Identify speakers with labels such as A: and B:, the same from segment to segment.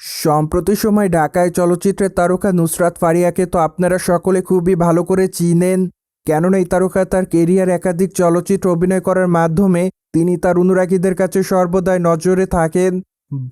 A: সম্প্রতি সময় ঢাকায় চলচ্চিত্রের তারকা নুসরাত ফারিয়াকে তো আপনারা সকলে খুবই ভালো করে চিনেন। কেননা এই তারকা তার কেরিয়ার একাধিক চলচ্চিত্র অভিনয় করার মাধ্যমে তিনি তার অনুরাগীদের কাছে সর্বদাই নজরে থাকেন।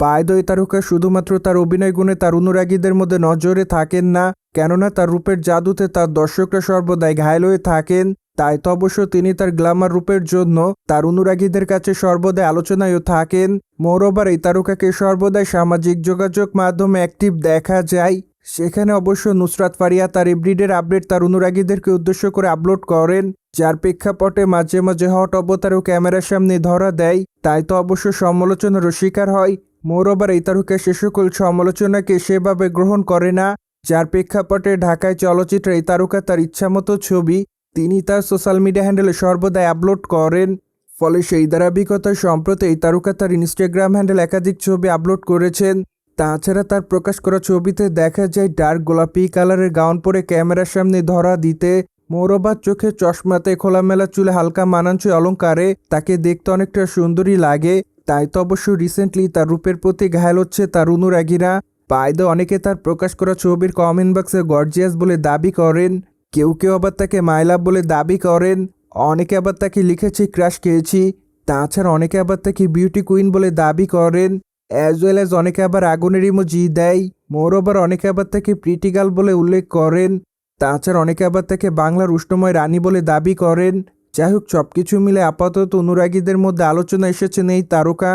A: বাই দ্য ওয়ে, তারকা শুধুমাত্র তার অভিনয় গুণে তার অনুরাগীদের মধ্যে নজরে থাকেন না, কেননা তার রূপের জাদুতে তার দর্শকরা সর্বদাই ঘায়েল হয়ে থাকেন। তাই তো অবশ্য তিনি তার গ্ল্যামার রূপের জন্য তার অনুরাগীদের কাছে সর্বদাই আলোচনায়ও থাকেন। মোরওভার এই তারকাকে সর্বদাই সামাজিক যোগাযোগ মাধ্যমে অ্যাক্টিভ দেখা যায়। সেখানে অবশ্য নুসরাত ফারিয়া তার এভরিডের আপডেট তার অনুরাগীদেরকে উদ্দেশ্য করে আপলোড করেন, যার প্রেক্ষাপটে মাঝে মাঝে হট অবতারও ক্যামেরার সামনে ধরা দেয়। তাই তো অবশ্য সমালোচনারও শিকার হয়। মোরওভার এই তারকা সে সকল সমালোচনাকে সেভাবে গ্রহণ করে না, যার প্রেক্ষাপটে ঢাকায় চলচ্চিত্রে এই তারকা তার ইচ্ছামতো ছবি তিনি তার সোশ্যাল মিডিয়া হ্যান্ডেলে সর্বদাই আপলোড করেন। ফলে সেই ধারাবাহিকতায় সম্প্রতি এই তারকা তার ইনস্টাগ্রাম হ্যান্ডেল একাধিক ছবি আপলোড করেছেন। তাছাড়া তার প্রকাশ করা ছবিতে দেখা যায় ডার্ক গোলাপি কালারের গাউন পরে ক্যামেরার সামনে ধরা দিতে। মোরওভার চোখে চশমাতে খোলামেলা চুলে হালকা মানানসই অলংকারে তাকে দেখতে অনেকটা সুন্দরী লাগে। তাই তো অবশ্য রিসেন্টলি তার রূপের প্রতি ঘায়েল হচ্ছে তার অনুরাগীরা। বাইদে অনেকে তার প্রকাশ করা ছবির কমেন্ট বক্সে গর্জিয়াস বলে দাবি করেন, কেউ কেউ আবার তাকে মাইলাভ বলে দাবি করেন, অনেকে আবার তাকে লিখেছে ক্রাশ খেয়েছি। তাছাড়া অনেকে আবার তাকে বিউটি কুইন বলে দাবি করেন, অ্যাজ ওয়েল অ্যাজ অনেকে আবার আগুনের ইমোজি দেয়। মোরওভার অনেকে আবার তাকে প্রিটি গার্ল বলে উল্লেখ করেন। তাছাড়া অনেকে আবার তাকে বাংলার উষ্ণময় রানী বলে দাবি করেন। যাই হোক, সবকিছু মিলে আপাতত অনুরাগীদের মধ্যে আলোচনা এসেছেন এই তারকা।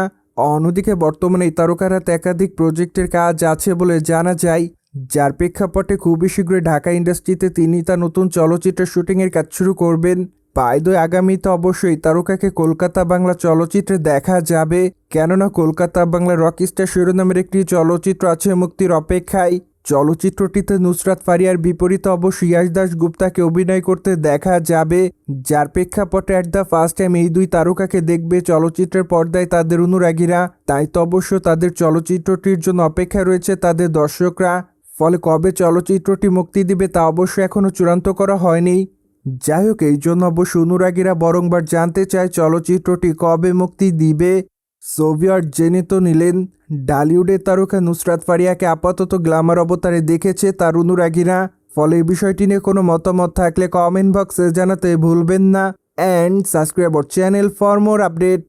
A: অন্যদিকে বর্তমানে এই তারকার হাতে একাধিক প্রজেক্টের কাজ আছে বলে জানা যায়, যার প্রেক্ষাপটে খুবই শীঘ্রই ঢাকা ইন্ডাস্ট্রিতে তিনি তার নতুন চলচ্চিত্রের শুটিংয়ের কাজ শুরু করবেন। বাইদে আগামীতে অবশ্যই তারকাকে কলকাতা বাংলা চলচ্চিত্রে দেখা যাবে, কেননা কলকাতা বাংলা রকস্টার শিরোনামের একটি চলচ্চিত্র আছে মুক্তির অপেক্ষায়। চলচ্চিত্রটিতে নুসরাত ফারিয়ার বিপরীতে অবশ্য ইয়াশ দাশগুপ্তাকে অভিনয় করতে দেখা যাবে, যার প্রেক্ষাপটে অ্যাট দ্য ফার্স্ট টাইম এই দুই তারকাকে দেখবে চলচ্চিত্রের পর্দায় তাদের অনুরাগীরা। তাই তো অবশ্য তাদের চলচ্চিত্রটির জন্য অপেক্ষায় রয়েছে তাদের দর্শকরা। ফলে কবে চলচ্চিত্রটি মুক্তি দিবে তা অবশ্য এখনও চূড়ান্ত করা হয়নি। যাই হোক, এই জন্য অবশ্য অনুরাগীরা বারংবার জানতে চায় চলচ্চিত্রটি কবে মুক্তি দিবে। সোভিয়েট জেনে তো নিলেন, ডালিউডের তারকা নুসরাত ফারিয়াকে আপাতত গ্ল্যামার অবতারে দেখেছে তার অনুরাগীরা। ফলে এই বিষয়টি নিয়ে কোনো মতামত থাকলে কমেন্ট বক্সে জানাতে ভুলবেন না। And subscribe our channel for more update.